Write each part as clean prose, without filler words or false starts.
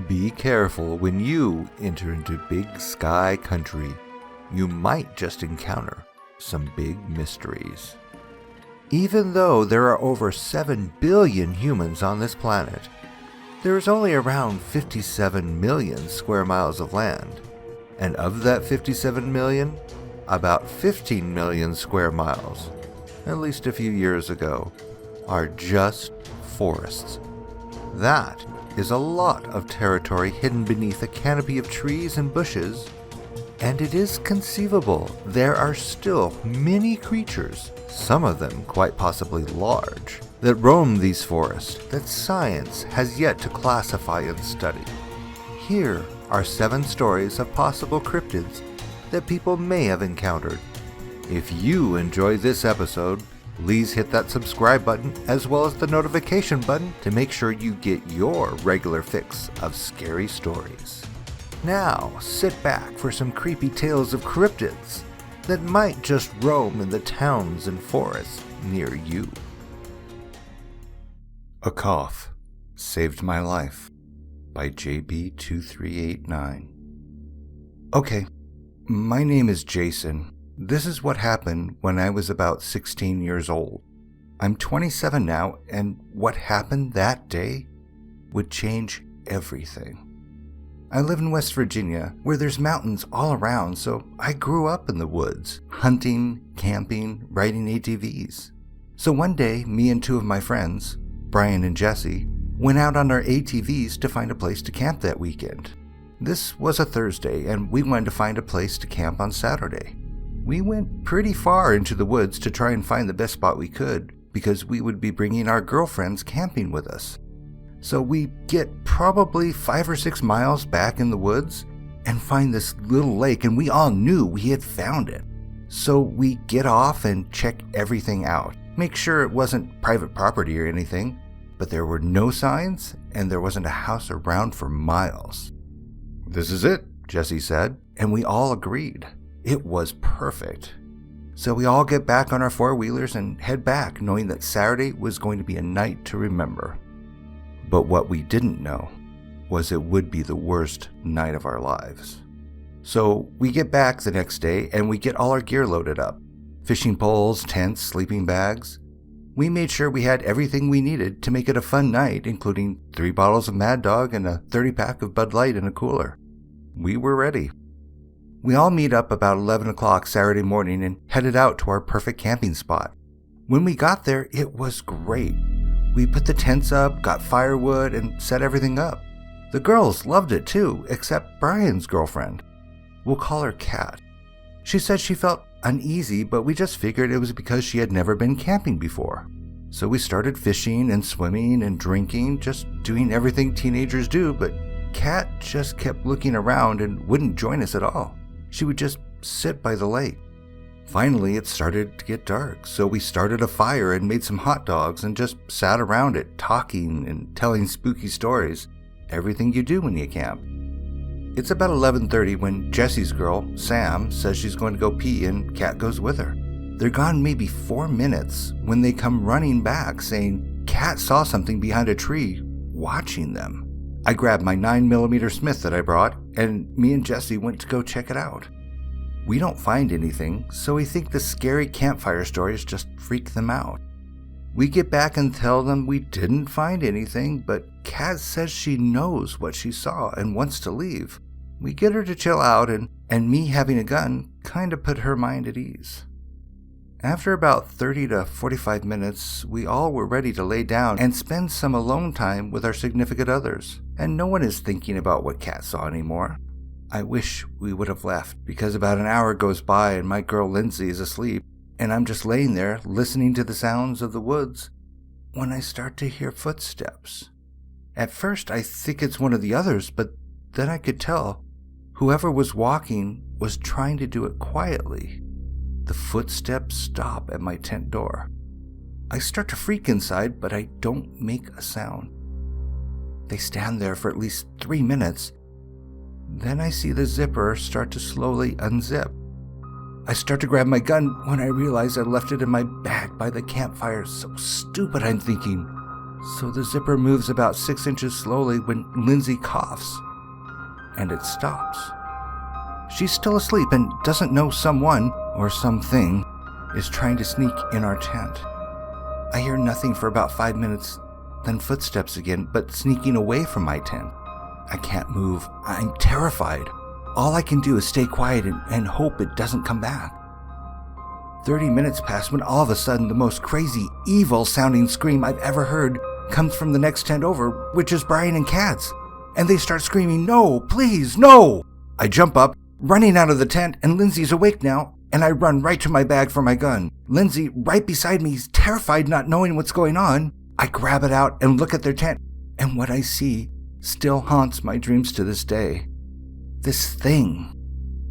Be careful when you enter into Big Sky Country. You might just encounter some big mysteries. Even though there are over 7 billion humans on this planet, there is only around 57 million square miles of land. And of that 57 million, about 15 million square miles, at least a few years ago, are just forests. That is a lot of territory hidden beneath a canopy of trees and bushes, and it is conceivable there are still many creatures, some of them quite possibly large, that roam these forests that science has yet to classify and study. Here are 7 stories of possible cryptids that people may have encountered. If you enjoyed this episode, please hit that subscribe button as well as the notification button to make sure you get your regular fix of scary stories. Now, sit back for some creepy tales of cryptids that might just roam in the towns and forests near you. A Cough Saved My Life by JB2389. Okay, my name is Jason. This is what happened when I was about 16 years old. I'm 27 now, and what happened that day would change everything. I live in West Virginia, where there's mountains all around, so I grew up in the woods, hunting, camping, riding ATVs. So one day, me and 2 of my friends, Brian and Jesse, went out on our ATVs to find a place to camp that weekend. This was a Thursday, and we wanted to find a place to camp on Saturday. We went pretty far into the woods to try and find the best spot we could, because we would be bringing our girlfriends camping with us. So we get probably 5 or 6 miles back in the woods and find this little lake, and we all knew we had found it. So we get off and check everything out, make sure it wasn't private property or anything, but there were no signs and there wasn't a house around for miles. "This is it," Jesse said, and we all agreed. It was perfect. So we all get back on our 4-wheelers and head back, knowing that Saturday was going to be a night to remember. But what we didn't know was it would be the worst night of our lives. So we get back the next day and we get all our gear loaded up. Fishing poles, tents, sleeping bags. We made sure we had everything we needed to make it a fun night, including 3 bottles of Mad Dog and a 30-pack of Bud Light in a cooler. We were ready. We all meet up about 11 o'clock Saturday morning and headed out to our perfect camping spot. When we got there, it was great. We put the tents up, got firewood, and set everything up. The girls loved it too, except Brian's girlfriend. We'll call her Kat. She said she felt uneasy, but we just figured it was because she had never been camping before. So we started fishing and swimming and drinking, just doing everything teenagers do, but Kat just kept looking around and wouldn't join us at all. She would just sit by the lake. Finally, it started to get dark, so we started a fire and made some hot dogs and just sat around it, talking and telling spooky stories. Everything you do when you camp. It's about 11:30 when Jesse's girl, Sam, says she's going to go pee and Kat goes with her. They're gone maybe 4 minutes when they come running back saying Kat saw something behind a tree watching them. I grabbed my 9mm Smith that I brought, and me and Jesse went to go check it out. We don't find anything, so we think the scary campfire stories just freak them out. We get back and tell them we didn't find anything, but Kat says she knows what she saw and wants to leave. We get her to chill out, and me having a gun kind of put her mind at ease. After about 30 to 45 minutes, we all were ready to lay down and spend some alone time with our significant others, and no one is thinking about what Kat saw anymore. I wish we would have left, because about an hour goes by and my girl Lindsay is asleep, and I'm just laying there listening to the sounds of the woods when I start to hear footsteps. At first I think it's one of the others, but then I could tell whoever was walking was trying to do it quietly. The footsteps stop at my tent door. I start to freak inside, but I don't make a sound. They stand there for at least 3 minutes. Then I see the zipper start to slowly unzip. I start to grab my gun when I realize I left it in my bag by the campfire. So stupid, I'm thinking. So the zipper moves about 6 inches slowly when Lindsay coughs. And it stops. She's still asleep and doesn't know someone, or something, is trying to sneak in our tent. I hear nothing for about 5 minutes, then footsteps again, but sneaking away from my tent. I can't move. I'm terrified. All I can do is stay quiet and hope it doesn't come back. 30 minutes pass when all of a sudden the most crazy, evil-sounding scream I've ever heard comes from the next tent over, which is Brian and Kat's. And they start screaming, "No, please, no!" I jump up, running out of the tent, and Lindsay's awake now, and I run right to my bag for my gun. Lindsay, right beside me, is terrified, not knowing what's going on. I grab it out and look at their tent, and what I see still haunts my dreams to this day. This thing,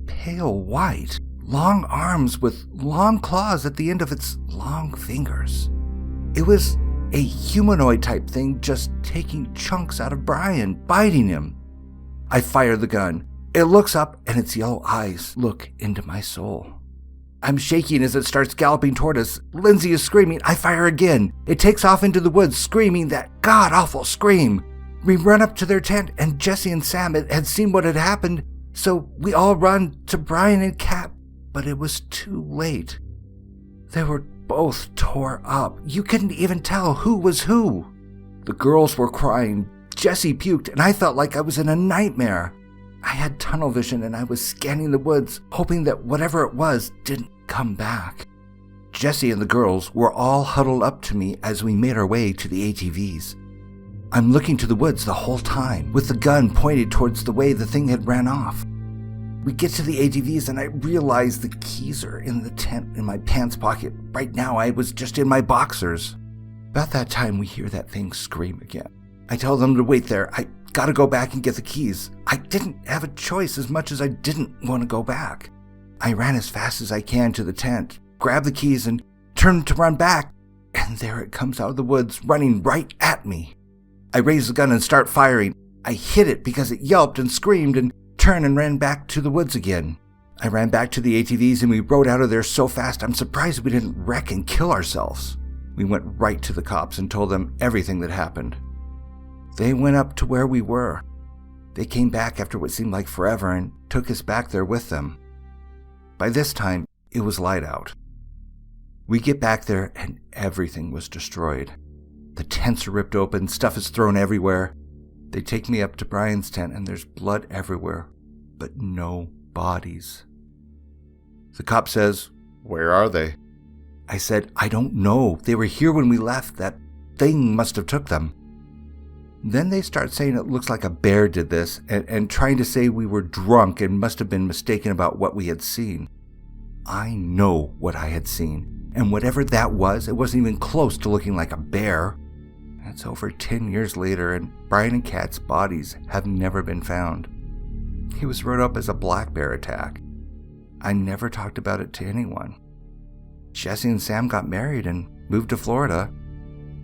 pale white, long arms with long claws at the end of its long fingers. It was a humanoid type thing, just taking chunks out of Brian, biting him. I fire the gun. It looks up and its yellow eyes look into my soul. I'm shaking as it starts galloping toward us. Lindsay is screaming. I fire again. It takes off into the woods, screaming that god-awful scream. We run up to their tent, and Jesse and Sam had seen what had happened, so we all run to Brian and Kat, but it was too late. They were both tore up. You couldn't even tell who was who. The girls were crying. Jesse puked, and I felt like I was in a nightmare. I had tunnel vision, and I was scanning the woods, hoping that whatever it was didn't come back. Jesse and the girls were all huddled up to me as we made our way to the ATVs. I'm looking to the woods the whole time, with the gun pointed towards the way the thing had ran off. We get to the ATVs and I realize the keys are in the tent in my pants pocket. Right now I was just in my boxers. About that time we hear that thing scream again. I tell them to wait there. I gotta go back and get the keys. I didn't have a choice as much as I didn't want to go back. I ran as fast as I can to the tent, grabbed the keys and turned to run back. And there it comes out of the woods, running right at me. I raise the gun and start firing. I hit it because it yelped and screamed and turned and ran back to the woods again. I ran back to the ATVs and we rode out of there so fast I'm surprised we didn't wreck and kill ourselves. We went right to the cops and told them everything that happened. They went up to where we were. They came back after what seemed like forever and took us back there with them. By this time, it was light out. We get back there and everything was destroyed. The tents are ripped open, stuff is thrown everywhere. They take me up to Brian's tent and there's blood everywhere, but no bodies. The cop says, "Where are they?" I said, "I don't know. They were here when we left. That thing must have took them." Then they start saying it looks like a bear did this and trying to say we were drunk and must have been mistaken about what we had seen. I know what I had seen, and whatever that was, it wasn't even close to looking like a bear. It's over 10 years later, and Brian and Kat's bodies have never been found. He was wrote up as a black bear attack. I never talked about it to anyone. Jesse and Sam got married and moved to Florida.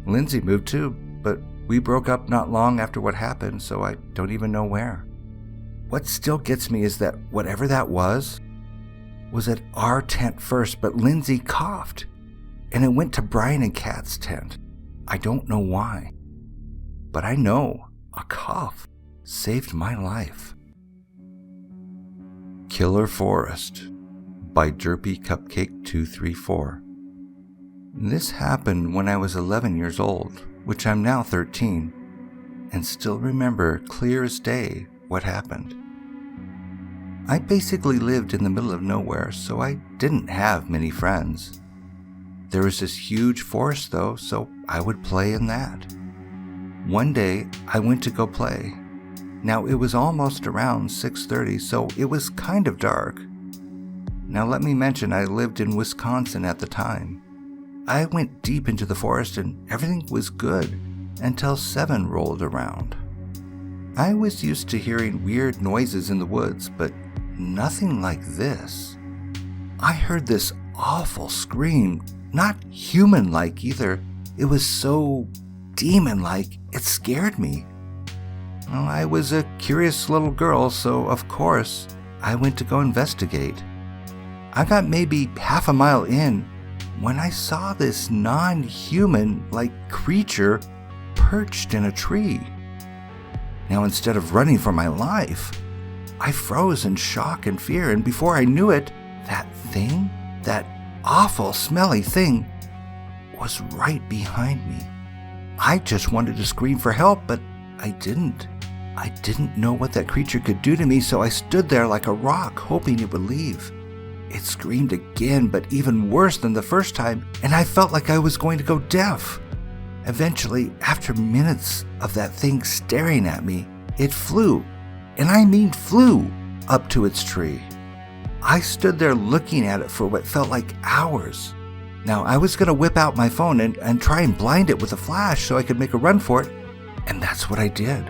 Lindsay moved too, but we broke up not long after what happened, so I don't even know where. What still gets me is that whatever that was at our tent first, but Lindsay coughed, and it went to Brian and Kat's tent. I don't know why, but I know a cough saved my life. Killer Forest by Derpy Cupcake 234. This happened when I was 11 years old, which I'm now 13, and still remember clear as day what happened. I basically lived in the middle of nowhere, so I didn't have many friends. There was this huge forest though, so I would play in that. One day, I went to go play. Now, it was almost around 6:30, so it was kind of dark. Now, let me mention I lived in Wisconsin at the time. I went deep into the forest and everything was good until 7 rolled around. I was used to hearing weird noises in the woods, but nothing like this. I heard this awful scream, not human-like either. It was so demon-like, it scared me. Well, I was a curious little girl, so of course, I went to go investigate. I got maybe half a mile in when I saw this non-human-like creature perched in a tree. Now, instead of running for my life, I froze in shock and fear, and before I knew it, that thing, that awful smelly thing, was right behind me. I just wanted to scream for help, but I didn't. I didn't know what that creature could do to me, so I stood there like a rock, hoping it would leave. It screamed again, but even worse than the first time, and I felt like I was going to go deaf. Eventually, after minutes of that thing staring at me, it flew, and I mean flew, up to its tree. I stood there looking at it for what felt like hours. Now, I was going to whip out my phone and try and blind it with a flash so I could make a run for it, and that's what I did.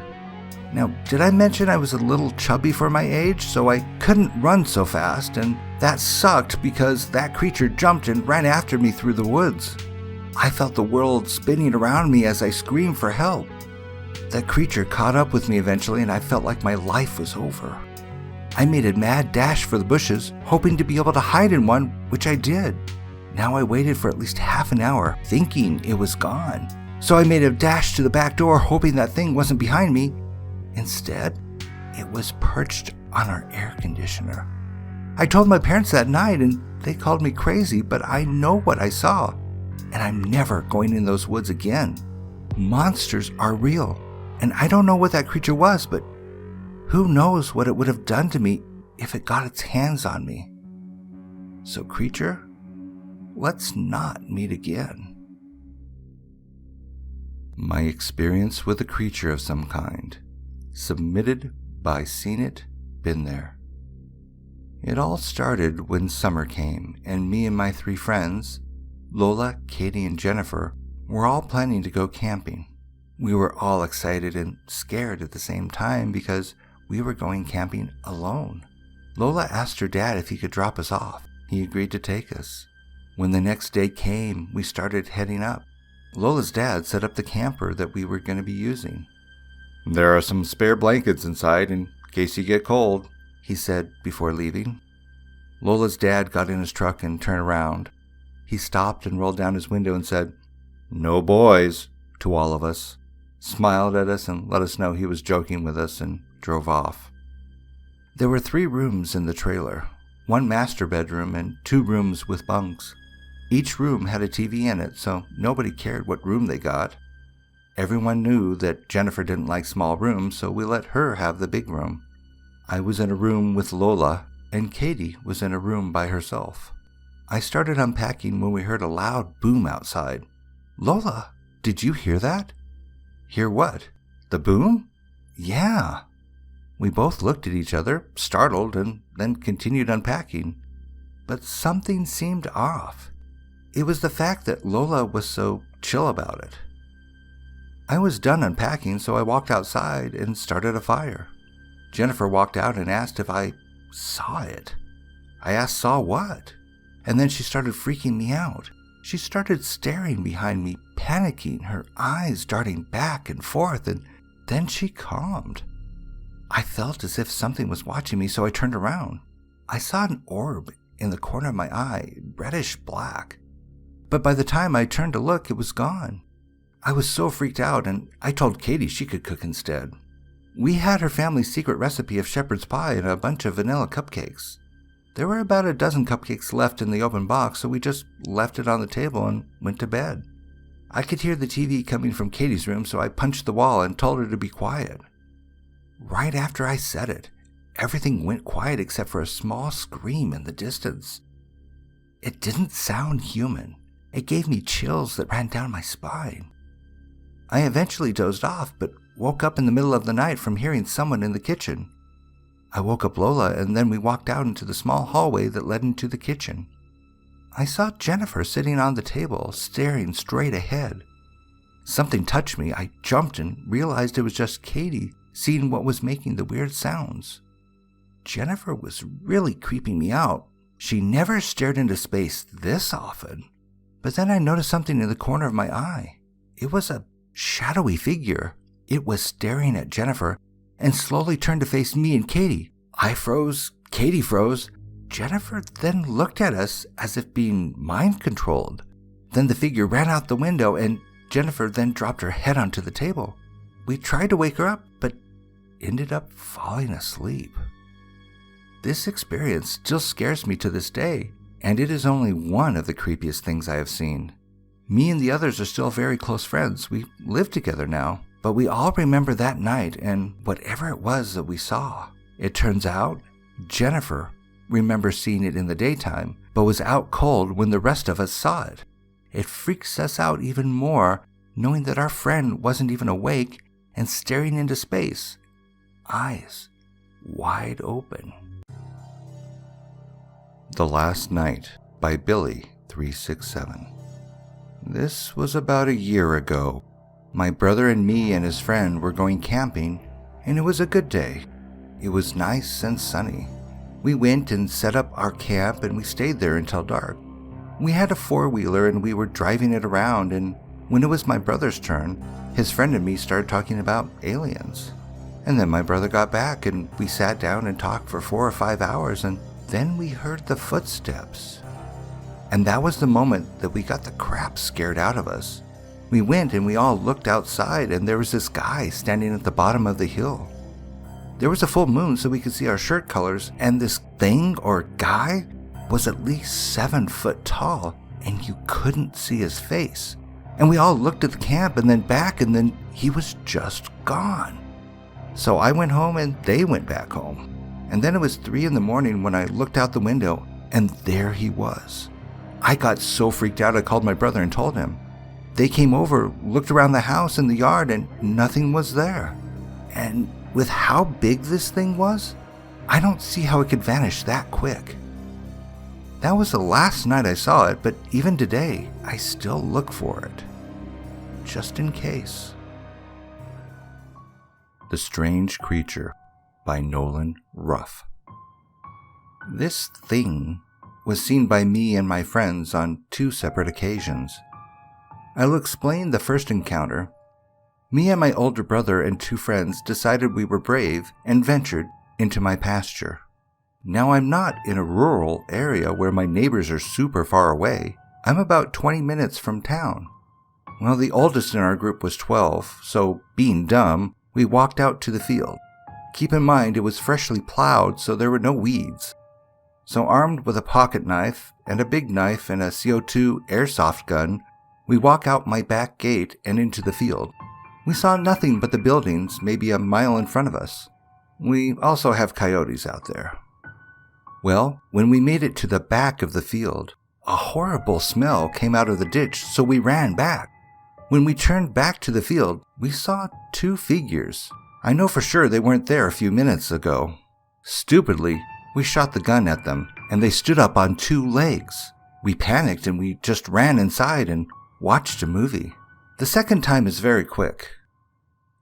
Now, did I mention I was a little chubby for my age, so I couldn't run so fast, and that sucked because that creature jumped and ran after me through the woods. I felt the world spinning around me as I screamed for help. That creature caught up with me eventually, and I felt like my life was over. I made a mad dash for the bushes, hoping to be able to hide in one, which I did. Now I waited for at least half an hour, thinking it was gone. So I made a dash to the back door, hoping that thing wasn't behind me. Instead, it was perched on our air conditioner. I told my parents that night, and they called me crazy, but I know what I saw, and I'm never going in those woods again. Monsters are real, and I don't know what that creature was, but who knows what it would have done to me if it got its hands on me. So, creature, let's not meet again. My experience with a creature of some kind, submitted by Seen It, Been There. It all started when summer came, and me and my 3 friends, Lola, Katie, and Jennifer, were all planning to go camping. We were all excited and scared at the same time because we were going camping alone. Lola asked her dad if he could drop us off. He agreed to take us. When the next day came, we started heading up. Lola's dad set up the camper that we were going to be using. "There are some spare blankets inside in case you get cold," he said before leaving. Lola's dad got in his truck and turned around. He stopped and rolled down his window and said, "No boys," to all of us, smiled at us and let us know he was joking with us, and drove off. There were 3 rooms in the trailer, 1 master bedroom and 2 rooms with bunks. Each room had a TV in it, so nobody cared what room they got. Everyone knew that Jennifer didn't like small rooms, so we let her have the big room. I was in a room with Lola, and Katie was in a room by herself. I started unpacking when we heard a loud boom outside. "Lola, did you hear that?" "Hear what? The boom?" "Yeah." We both looked at each other, startled, and then continued unpacking. But something seemed off. It was the fact that Lola was so chill about it. I was done unpacking, so I walked outside and started a fire. Jennifer walked out and asked if I saw it. I asked, "Saw what?" And then she started freaking me out. She started staring behind me, panicking, her eyes darting back and forth, and then she calmed. I felt as if something was watching me, so I turned around. I saw an orb in the corner of my eye, reddish black. But by the time I turned to look, it was gone. I was so freaked out, and I told Katie she could cook instead. We had her family's secret recipe of shepherd's pie and a bunch of vanilla cupcakes. There were about a dozen cupcakes left in the open box, so we just left it on the table and went to bed. I could hear the TV coming from Katie's room, so I punched the wall and told her to be quiet. Right after I said it, everything went quiet except for a small scream in the distance. It didn't sound human. It gave me chills that ran down my spine. I eventually dozed off, but woke up in the middle of the night from hearing someone in the kitchen. I woke up Lola, and then we walked out into the small hallway that led into the kitchen. I saw Jennifer sitting on the table, staring straight ahead. Something touched me. I jumped and realized it was just Katie, seeing what was making the weird sounds. Jennifer was really creeping me out. She never stared into space this often. But then I noticed something in the corner of my eye. It was a shadowy figure. It was staring at Jennifer and slowly turned to face me and Katie. I froze, Katie froze. Jennifer then looked at us as if being mind-controlled. Then the figure ran out the window and Jennifer then dropped her head onto the table. We tried to wake her up, but ended up falling asleep. This experience still scares me to this day, and it is only one of the creepiest things I have seen. Me and the others are still very close friends. We live together now, but we all remember that night and whatever it was that we saw. It turns out Jennifer remembers seeing it in the daytime, but was out cold when the rest of us saw it. It freaks us out even more knowing that our friend wasn't even awake and staring into space, eyes wide open. The Last Night by Billy 367. This was about a year ago. My brother and me and his friend were going camping, and it was a good day. It was nice and sunny. We went and set up our camp and we stayed there until dark. We had a four-wheeler and we were driving it around, and when it was my brother's turn, his friend and me started talking about aliens. And then my brother got back and we sat down and talked for 4 or 5 hours, and then we heard the footsteps. And that was the moment that we got the crap scared out of us. We went and we all looked outside, and there was this guy standing at the bottom of the hill. There was a full moon so we could see our shirt colors, and this thing or guy was at least 7 foot tall, and you couldn't see his face. And we all looked at the camp and then back, and then he was just gone. So I went home and they went back home. And then it was 3 a.m. when I looked out the window, and there he was. I got so freaked out I called my brother and told him. They came over, looked around the house and the yard, and nothing was there. And with how big this thing was, I don't see how it could vanish that quick. That was the last night I saw it, but even today, I still look for it. Just in case. The Strange Creature by Nolan, Ruff. This thing was seen by me and my friends on 2 separate occasions. I'll explain the first encounter. Me and my older brother and 2 friends decided we were brave and ventured into my pasture. Now I'm not in a rural area where my neighbors are super far away. I'm about 20 minutes from town. Well, the oldest in our group was 12, so being dumb, we walked out to the field. Keep in mind it was freshly plowed, so there were no weeds. So armed with a pocket knife and a big knife and a CO2 airsoft gun, we walk out my back gate and into the field. We saw nothing but the buildings maybe a mile in front of us. We also have coyotes out there. Well, when we made it to the back of the field, a horrible smell came out of the ditch, so we ran back. When we turned back to the field, we saw 2 figures. I know for sure they weren't there a few minutes ago. Stupidly, we shot the gun at them, and they stood up on 2 legs. We panicked and we just ran inside and watched a movie. The second time is very quick.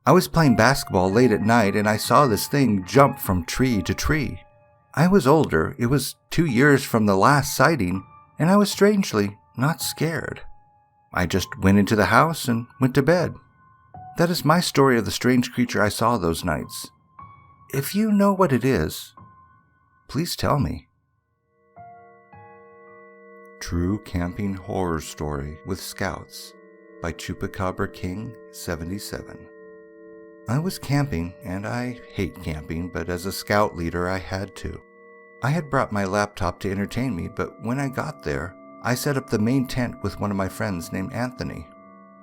I was playing basketball late at night and I saw this thing jump from tree to tree. I was older, it was 2 years from the last sighting, and I was strangely not scared. I just went into the house and went to bed. That is my story of the strange creature I saw those nights. If you know what it is, please tell me. True Camping Horror Story with Scouts by Chupacabra King 77. I was camping, and I hate camping, but as a scout leader I had to. I had brought my laptop to entertain me, but when I got there, I set up the main tent with one of my friends named Anthony.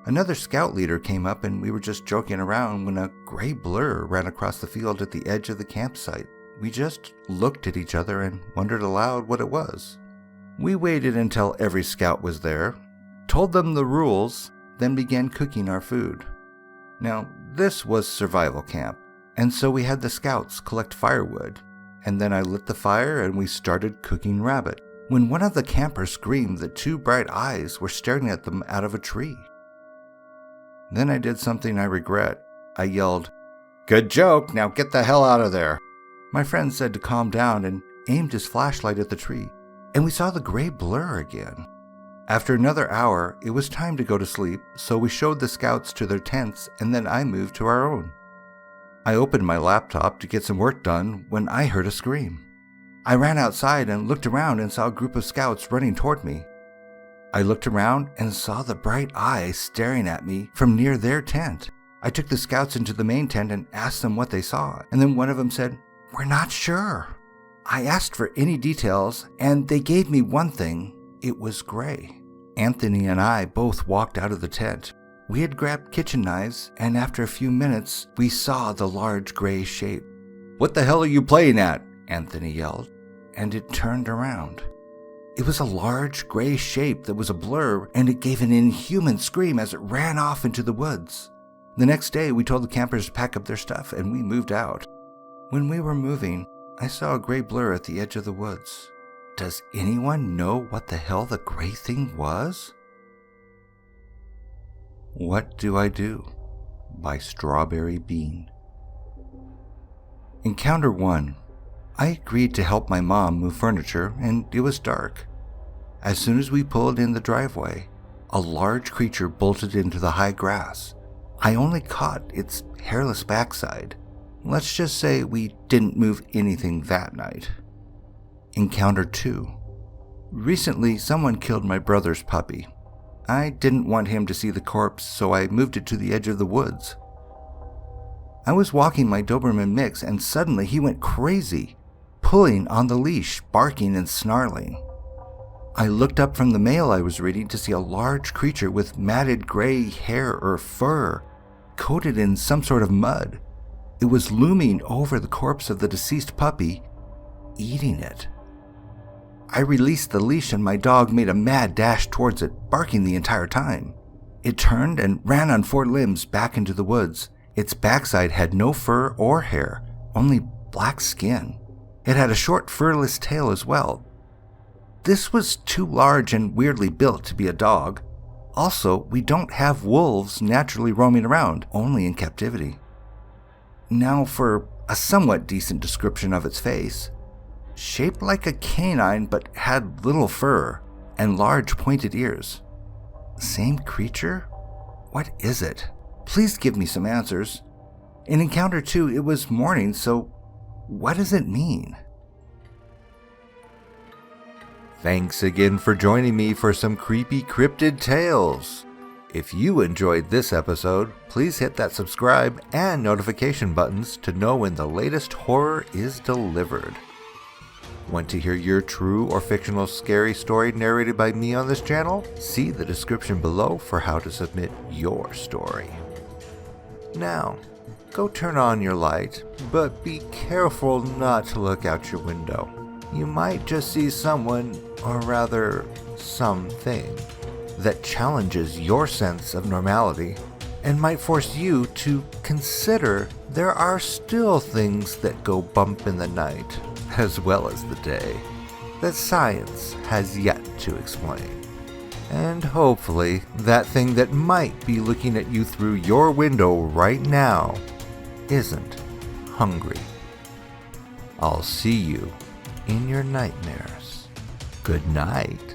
Another scout leader came up and we were just joking around when a gray blur ran across the field at the edge of the campsite. We just looked at each other and wondered aloud what it was. We waited until every scout was there, told them the rules, then began cooking our food. Now, this was survival camp, and so we had the scouts collect firewood, and then I lit the fire and we started cooking rabbit, when one of the campers screamed that 2 bright eyes were staring at them out of a tree. Then I did something I regret. I yelled, "Good joke, now get the hell out of there." My friend said to calm down and aimed his flashlight at the tree, and we saw the gray blur again. After another hour, it was time to go to sleep, so we showed the scouts to their tents and then I moved to our own. I opened my laptop to get some work done when I heard a scream. I ran outside and looked around and saw a group of scouts running toward me. I looked around and saw the bright eyes staring at me from near their tent. I took the scouts into the main tent and asked them what they saw, and then one of them said, "We're not sure." I asked for any details, and they gave me one thing. It was gray. Anthony and I both walked out of the tent. We had grabbed kitchen knives, and after a few minutes, we saw the large gray shape. "What the hell are you playing at?" Anthony yelled, and it turned around. It was a large gray shape that was a blur, and it gave an inhuman scream as it ran off into the woods. The next day, we told the campers to pack up their stuff, and we moved out. When we were moving, I saw a gray blur at the edge of the woods. Does anyone know what the hell the gray thing was? What Do I Do? By Strawberry Bean. Encounter 1. I agreed to help my mom move furniture, and it was dark. As soon as we pulled in the driveway, a large creature bolted into the high grass. I only caught its hairless backside. Let's just say we didn't move anything that night. Encounter 2. Recently, someone killed my brother's puppy. I didn't want him to see the corpse, so I moved it to the edge of the woods. I was walking my Doberman mix and suddenly he went crazy, pulling on the leash, barking and snarling. I looked up from the mail I was reading to see a large creature with matted gray hair or fur, coated in some sort of mud. It was looming over the corpse of the deceased puppy, eating it. I released the leash and my dog made a mad dash towards it, barking the entire time. It turned and ran on 4 limbs back into the woods. Its backside had no fur or hair, only black skin. It had a short furless tail as well. This was too large and weirdly built to be a dog. Also, we don't have wolves naturally roaming around, only in captivity. Now for a somewhat decent description of its face. Shaped like a canine but had little fur and large pointed ears. Same creature? What is it? Please give me some answers. In Encounter 2, it was morning, so what does it mean? Thanks again for joining me for some creepy cryptid tales. If you enjoyed this episode, please hit that subscribe and notification buttons to know when the latest horror is delivered. Want to hear your true or fictional scary story narrated by me on this channel? See the description below for how to submit your story. Now, go turn on your light, but be careful not to look out your window. You might just see someone, or rather, something, that challenges your sense of normality and might force you to consider there are still things that go bump in the night, as well as the day, that science has yet to explain. And hopefully, that thing that might be looking at you through your window right now isn't hungry. I'll see you in your nightmares. Good night.